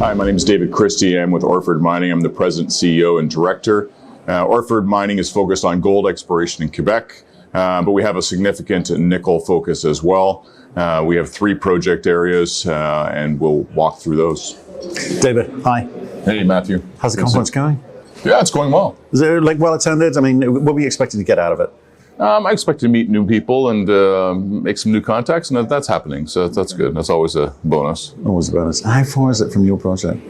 Hi, my name is David Christie. I'm with Orford Mining. I'm the president, CEO, and director. Orford Mining is focused on gold exploration in Quebec, but we have a significant nickel focus as well. We have 3 project areas, and we'll walk through those. David, hi. Hey, Matthew. How's the conference going? Yeah, it's going well. Is it well attended? I mean, what were you expecting to get out of it? I expect to meet new people and make some new contacts, and that's happening. So that's good. That's always a bonus. Always a bonus. How far is it from your project?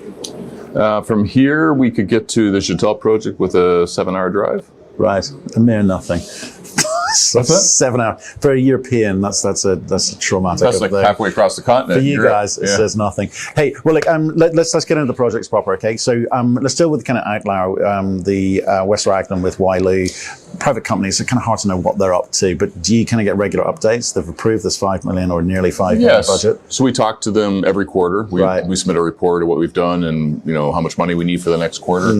From here, we could get to the Joutel project with a 7-hour drive. Right, a mere nothing. What's that? 7 hours for a European. That's a traumatic. That's like halfway across the continent. For you guys, it says nothing. Hey, well, look, let's get into the projects proper, okay? So let's deal with the kind of outlier, the West Raglan with Wyloo. Private companies, it's kind of hard to know what they're up to, but do you kind of get regular updates? They've approved this $5 million or nearly $5 million budget. So we talk to them every quarter. We submit a report of what we've done and how much money we need for the next quarter.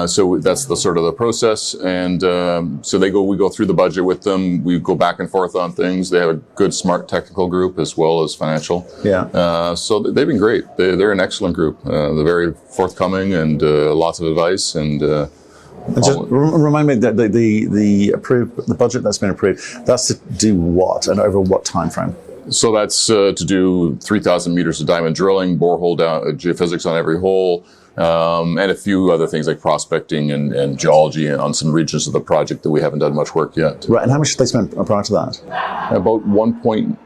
So that's the sort of the process, and so we go through the budget with them. We go back and forth on things. They have a good, smart technical group as well as financial. Yeah. So they've been great. They're an excellent group. They're very forthcoming and lots of advice and. Just remind me that the budget that's been approved, that's to do what and over what time frame? So that's to do 3,000 meters of diamond drilling, borehole down, geophysics on every hole, and a few other things like prospecting and geology on some regions of the project that we haven't done much work yet. Right, and how much did they spend prior to that? About 1.8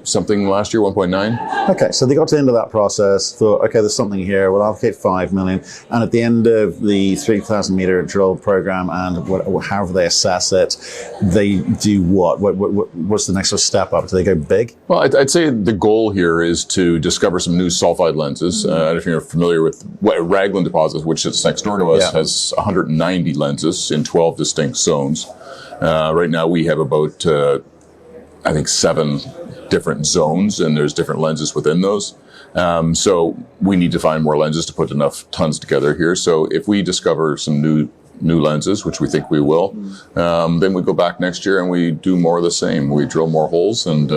something last year, 1.9. Okay, so they got to the end of that process, thought, okay, there's something here, we'll allocate $5 million, and at the end of the 3,000 meter drill program and however they assess it, they do what? What's the next sort of step up? Do they go big? Well, I'd say the goal here is to discover some new sulfide lenses. I don't know if you're familiar with Raglan deposit, which is next door to us, has 190 lenses in 12 distinct zones. Right now we have about, I think, 7 different zones, and there's different lenses within those. So we need to find more lenses to put enough tons together here. So if we discover some new lenses, which we think we will, then we go back next year and we do more of the same. We drill more holes, and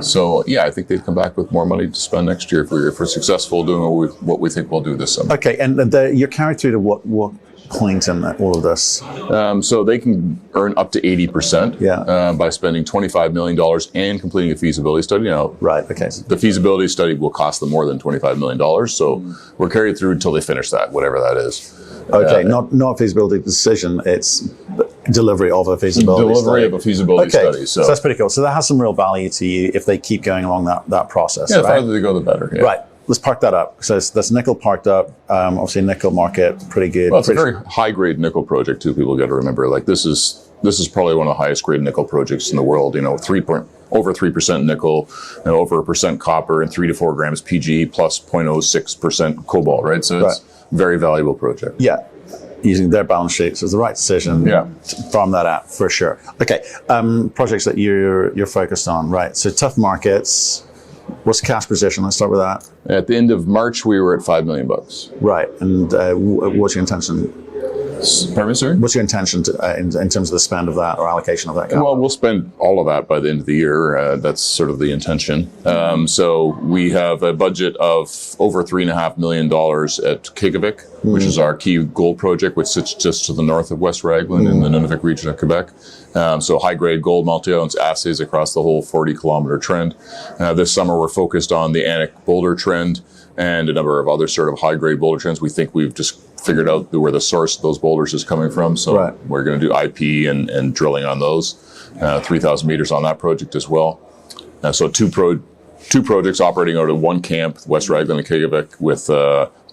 so I think they'd come back with more money to spend next year if we're successful doing what we think we'll do this summer. Okay, and you're carried through to what point in all of this? So they can earn up to 80% by spending $25 million and completing a feasibility study. Now, the feasibility study will cost them more than $25 million, so we're carried through until they finish that, whatever that is. Okay, not feasibility decision, it's delivery of a feasibility study. Of a feasibility study. So that's pretty cool. So that has some real value to you if they keep going along that process. Yeah, the farther they go, the better. Yeah. Right. Let's park that up. So that's nickel parked up. Obviously, nickel market, pretty good. Well, it's a very high-grade nickel project, too. People got to remember, like, this is probably one of the highest-grade nickel projects in the world. Over 3% nickel, over 1% copper, and 3 to 4 grams PGE plus 0.06% cobalt. Right. So it's a very valuable project. Yeah. Using their balance sheet, so it's the right decision to farm that out for sure. Okay, projects that you're focused on, right? So tough markets. What's the cash position? Let's start with that. At the end of March, we were at $5 million. Right, and what's your intention? Pardon me, sir? What's your intention in terms of the spend of that or allocation of that capital? Well, we'll spend all of that by the end of the year. That's sort of the intention. So we have a budget of over $3.5 million at Qiqavik, which is our key gold project, which sits just to the north of West Raglan in the Nunavik region of Quebec. So high-grade gold multi-ounce assays across the whole 40-kilometer trend. This summer, we're focused on the Annick boulder trend and a number of other sort of high-grade boulder trends. We think we've just figured out where the source of those boulders is coming from. So we're going to do IP and drilling on those. 3,000 meters on that project as well. So two projects operating out of one camp, West Raglan and Qiqavik, with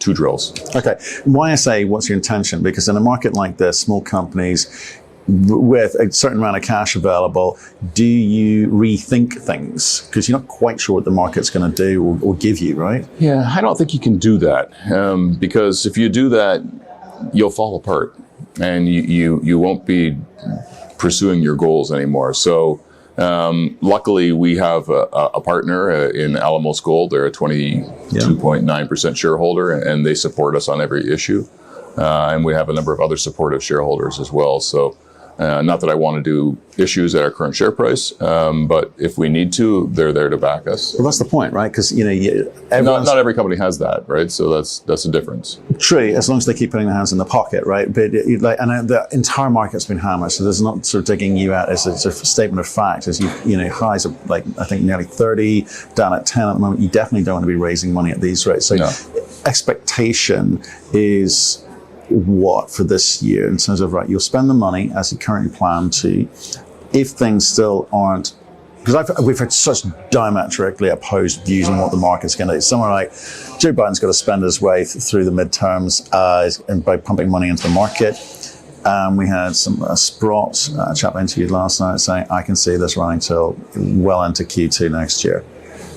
2 drills. Okay. Why I say, what's your intention? Because in a market like this, small companies with a certain amount of cash available, do you rethink things? Because you're not quite sure what the market's going to do or give you, right? Yeah, I don't think you can do that. Because if you do that, you'll fall apart and you won't be pursuing your goals anymore. So luckily, we have a partner in Alamos Gold. They're a 22.9% shareholder, and they support us on every issue. And we have a number of other supportive shareholders as well. So Not that I want to do issues at our current share price, but if we need to, they're there to back us. Well, that's the point, right? Because Not every company has that, right? So that's a difference. True, as long as they keep putting their hands in the pocket, right? But the entire market's been hammered, so there's not sort of digging you out as a sort of statement of fact. As highs are like I think nearly 30, down at 10 at the moment. You definitely don't want to be raising money at these rates. So expectation is what for this year in terms of, right, you'll spend the money as you currently plan to. If things still aren't, because we've had such diametrically opposed views on what the market's going to do. Someone like Joe Biden's got to spend his way through the midterms and by pumping money into the market. We had some Sprott chap interviewed last night saying, I can see this running till well into Q2 next year.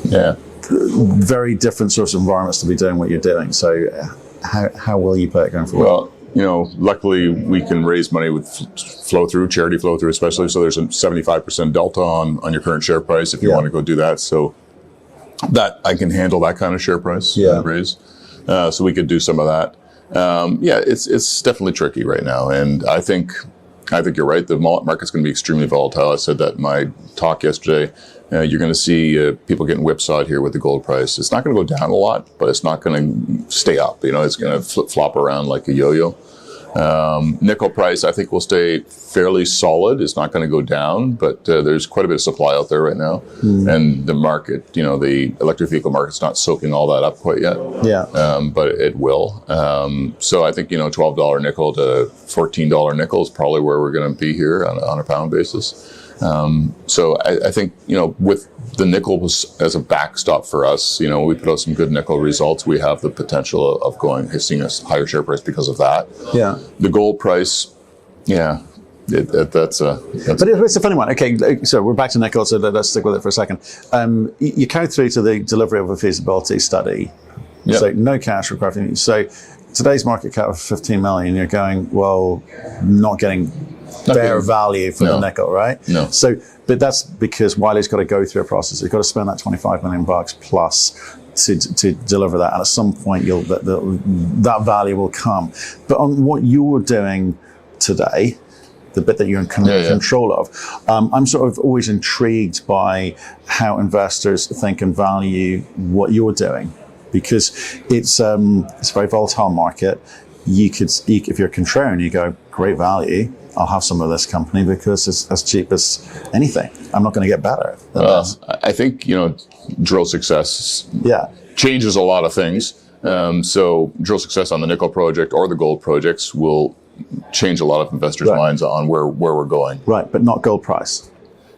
Yeah. Very different sorts of environments to be doing what you're doing. So how will you play it going forward? Well, luckily we can raise money with charity flow through especially. So there's a 75% delta on your current share price if you want to go do that. So that I can handle that kind of share price raise. So we could do some of that. It's definitely tricky right now. And I think you're right. The market's going to be extremely volatile. I said that in my talk yesterday. You're going to see people getting whipsawed here with the gold price. It's not going to go down a lot, but it's not going to stay up. It's going to flip-flop around like a yo-yo. Nickel price, I think, will stay fairly solid. It's not going to go down, but there's quite a bit of supply out there right now. And the market, the electric vehicle market's not soaking all that up quite yet. But it will. So I think, $12 nickel to $14 nickel is probably where we're going to be here on a pound basis. So I think, with the nickel as a backstop for us, we put out some good nickel results. We have the potential of seeing a higher share price because of that. Yeah. The gold price, that's but it's a funny one. Okay, so we're back to nickel, so let's stick with it for a second. You carried through to the delivery of a feasibility study. Yep. So no cash required. So today's market cap of 15 million, you're going, well, not getting fair value for the nickel, right? No. So, but that's because Wyloo's got to go through a process. You've got to spend that $25 million plus to deliver that, and at some point that value will come. But on what you're doing today, the bit that you're in control of, I'm sort of always intrigued by how investors think and value what you're doing, because it's a very volatile market. You could, if you're a contrarian, you go, great value, I'll have some of this company because it's as cheap as anything. I'm not going to get better than this. I think, drill success changes a lot of things. So drill success on the nickel project or the gold projects will change a lot of investors' minds on where we're going. Right, but not gold price.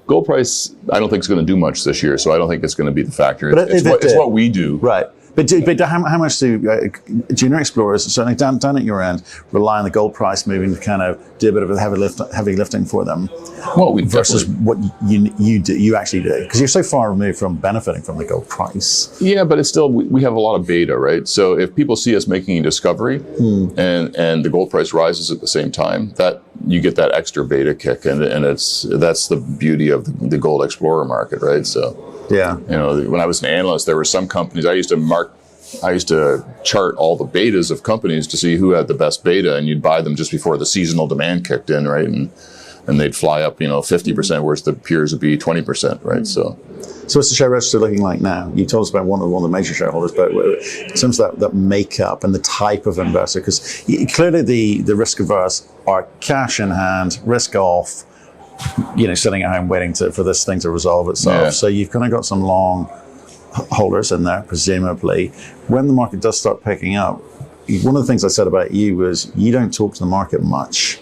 Gold price, I don't think is going to do much this year, so I don't think it's going to be the factor. It's what we do. Right. But how much do junior explorers, certainly down at your end, rely on the gold price moving to kind of do a bit of a heavy lifting for them? Well, versus what you actually do, because you're so far removed from benefiting from the gold price. Yeah, but it's still, we have a lot of beta, right? So if people see us making a discovery and the gold price rises at the same time, that you get that extra beta kick, and that's the beauty of the gold explorer market, right? So. Yeah. When I was an analyst, there were some companies I used to chart all the betas of companies to see who had the best beta, and you'd buy them just before the seasonal demand kicked in, right? And they'd fly up, 50%, whereas the peers would be 20%, right? So what's the share register looking like now? You told us about one of the major shareholders, but in terms of that makeup and the type of investor, because clearly the risk averse are cash in hand, risk off, sitting at home waiting for this thing to resolve itself. Yeah. So you've kind of got some long holders in there, presumably. When the market does start picking up, one of the things I said about you was you don't talk to the market much.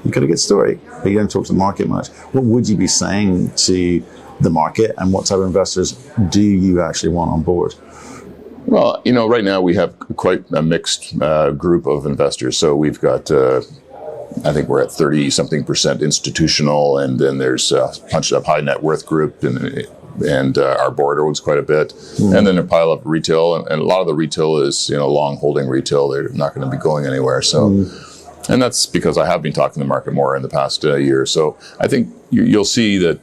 You've got a good story, but you don't talk to the market much. What would you be saying to the market, and what type of investors do you actually want on board? Well, right now we have quite a mixed group of investors. So we've got... I think we're at 30-something% institutional, and then there's a bunch of high net worth group, and our board owns quite a bit, and then a pile of retail, and a lot of the retail is long holding retail. They're not going to be going anywhere. So, and that's because I have been talking to the market more in the past year. So I think you'll see that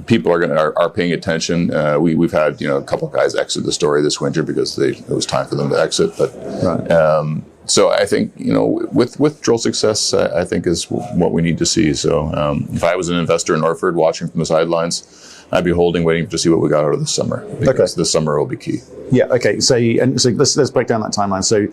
people are paying attention. We've had a couple of guys exit the story this winter because it was time for them to exit, but. Right. So I think, with drill success, I think is what we need to see. So if I was an investor in Orford watching from the sidelines, I'd be waiting to see what we got out of this summer, because this summer will be key. Yeah. Okay. So let's break down that timeline. So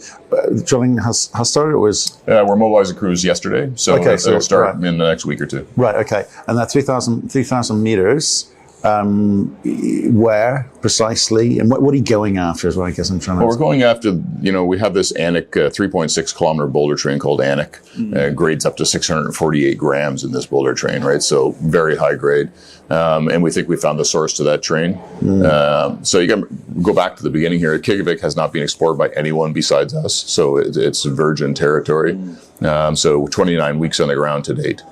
drilling has started. Or was we're mobilizing crews yesterday, so it'll start in the next week or two. Right. Okay. And that 3,000 meters. Where precisely, and what are you going after? Is what I guess I'm trying to. Well, we're going after. We have this Annick 3.6 kilometer boulder train called Annick. Grades up to 648 grams in this boulder train, right? So very high grade, and we think we found the source to that train. So you got to go back to the beginning here. Qiqavik has not been explored by anyone besides us, so it's virgin territory. So 29 weeks on the ground to date.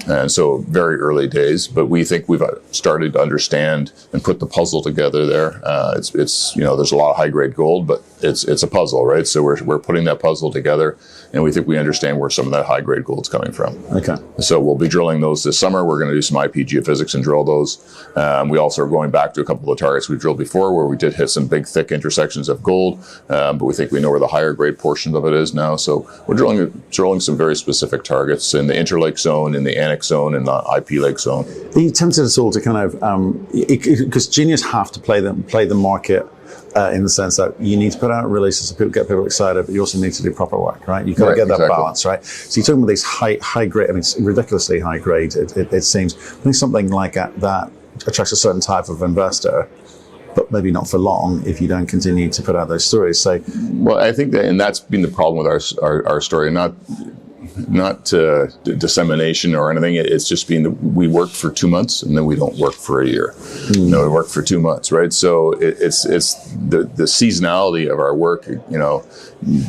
And so very early days, but we think we've started to understand and put the puzzle together there. It's there's a lot of high grade gold, but it's a puzzle, right? So we're putting that puzzle together, and we think we understand where some of that high grade gold's coming from. Okay. So we'll be drilling those this summer. We're going to do some IP geophysics and drill those. We also are going back to a couple of targets we've drilled before, where we did hit some big thick intersections of gold, but we think we know where the higher grade portion of it is now. So we're drilling some very specific targets in the interlake zone, in the Annick zone, and the IP lake zone. Are you tempted us all to kind of, because juniors have to play the market in the sense that you need to put out releases so get people excited, but you also need to do proper work, right? You've got to get that balance, right? So you're talking about these high grade, I mean, it's ridiculously high grade, it seems. I think something like that attracts a certain type of investor, but maybe not for long if you don't continue to put out those stories. So, well, I think that, and that's been the problem with our story, not dissemination or anything. It's just been that we work for 2 months and then we don't work for a year. We work for 2 months, right? So it's the seasonality of our work,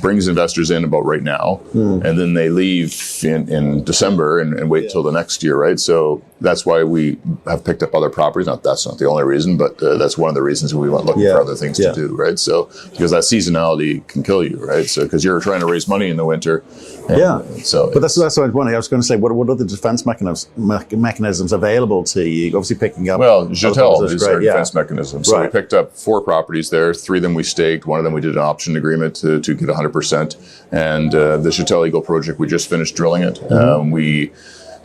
brings investors in about right now, and then they leave in December and wait till the next year, right? So that's why we have picked up other properties. That's not the only reason, but that's one of the reasons we went looking for other things to do, right? So because that seasonality can kill you, right? So because you're trying to raise money in the winter. So, but that's what I was wondering. I was going to say, what are the defense mechanisms available to you? Obviously, picking up. Well, Joutel is our defense mechanism. So we picked up 4 properties there. 3 of them we staked. 1 of them we did an option agreement to get 100%. And the Joutel Eagle project, we just finished drilling it. We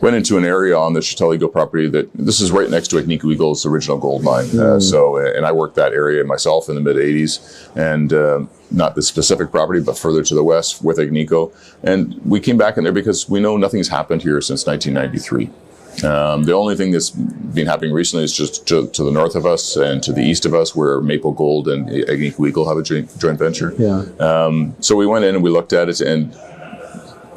went into an area on the Joutel Eagle property this is right next to Qiqavik Eagle's original gold mine. And I worked that area myself in the mid 80s, and not the specific property, but further to the west with Qiqavik. And we came back in there because we know nothing's happened here since 1993. The only thing that's been happening recently is just to the north of us and to the east of us, where Maple Gold and Qiqavik Eagle have a joint venture. So we went in and we looked at it, and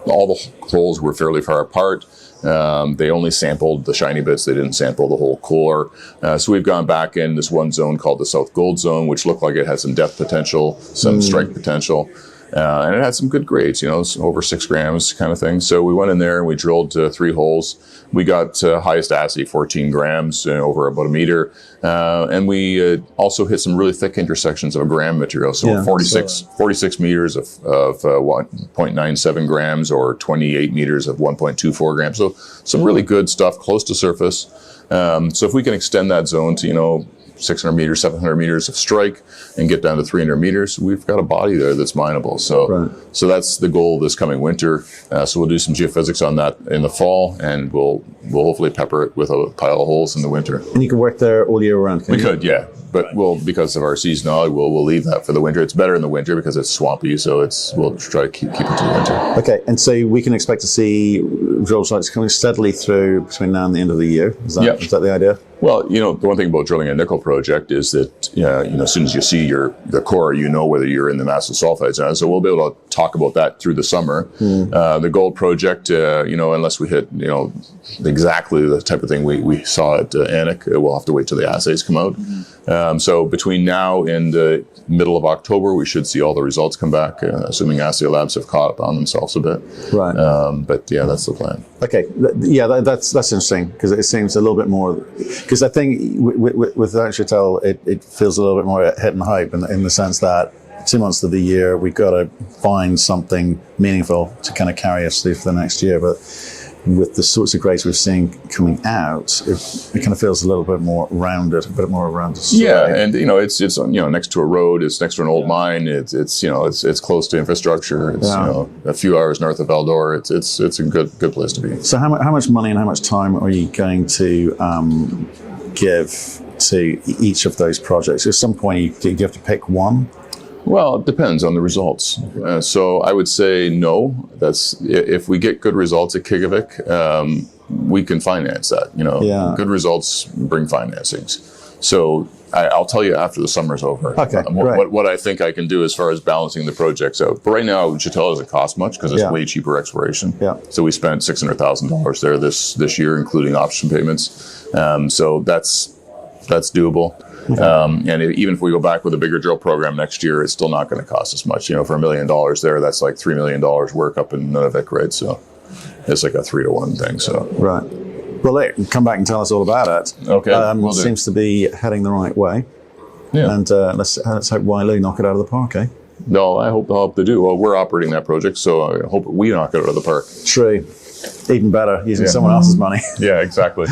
all the holes were fairly far apart. They only sampled the shiny bits. They didn't sample the whole core. So we've gone back in this one zone called the South Gold Zone, which looked like it had some depth potential, some strike potential. And it had some good grades, over 6 grams kind of thing. So we went in there and we drilled 3 holes. We got highest assay 14 grams over about a meter. And we also hit some really thick intersections of a gram material. So 46 meters of 1.97 grams or 28 meters of 1.24 grams. So some really good stuff close to surface. So if we can extend that zone to, 600 meters, 700 meters of strike and get down to 300 meters, we've got a body there that's mineable. So that's the goal this coming winter. So we'll do some geophysics on that in the fall, and we'll hopefully pepper it with a pile of holes in the winter. And you can work there all year round, can you? We could, yeah. But because of our seasonality, we'll leave that for the winter. It's better in the winter because it's swampy, so we'll try to keep it to the winter. Okay, and so we can expect to see drill sites coming steadily through between now and the end of the year. Is that the idea? Well, the one thing about drilling a nickel project is that, as soon as you see the core, whether you're in the massive sulfides. So we'll be able to talk about that through the summer. The gold project, unless we hit, exactly the type of thing we saw at Annick, we'll have to wait till the assays come out. So between now and the middle of October, we should see all the results come back, assuming assay labs have caught up on themselves a bit. Right. But yeah, that's the plan. Okay. That's interesting, because it seems a little bit more, because I think with Joutel, it feels a little bit more hit and hype in the sense that 2 months of the year, we've got to find something meaningful to kind of carry us through for the next year. But with the sorts of grades we're seeing coming out, it kind of feels a little bit more rounded, a bit more rounded. Yeah, and it's next to a road, it's next to an old mine, it's close to infrastructure, it's a few hours north of Val-d'Or. It's a good place to be. So how much money and how much time are you going to give to each of those projects? At some point, you have to pick one. Well, it depends on the results. So I would say no. That's if we get good results at Qiqavik, we can finance that. Good results bring financings. So I'll tell you after the summer's over. Okay, great. What I think I can do as far as balancing the projects out. But right now, Joutel doesn't cost much because it's way cheaper exploration. Yeah. So we spent $600,000 there this year, including option payments. So that's doable. Okay. And even if we go back with a bigger drill program next year, it's still not going to cost us much. For $1 million there, that's like $3 million work up in Nunavik, right? So it's like a 3-to-1 thing. So right. Well, come back and tell us all about it. Okay. Seems to be heading the right way. Yeah. And let's hope Wyloo knock it out of the park, eh? No, I hope they do. Well, we're operating that project, so I hope we knock it out of the park. True. Even better, using someone else's money. Yeah, exactly.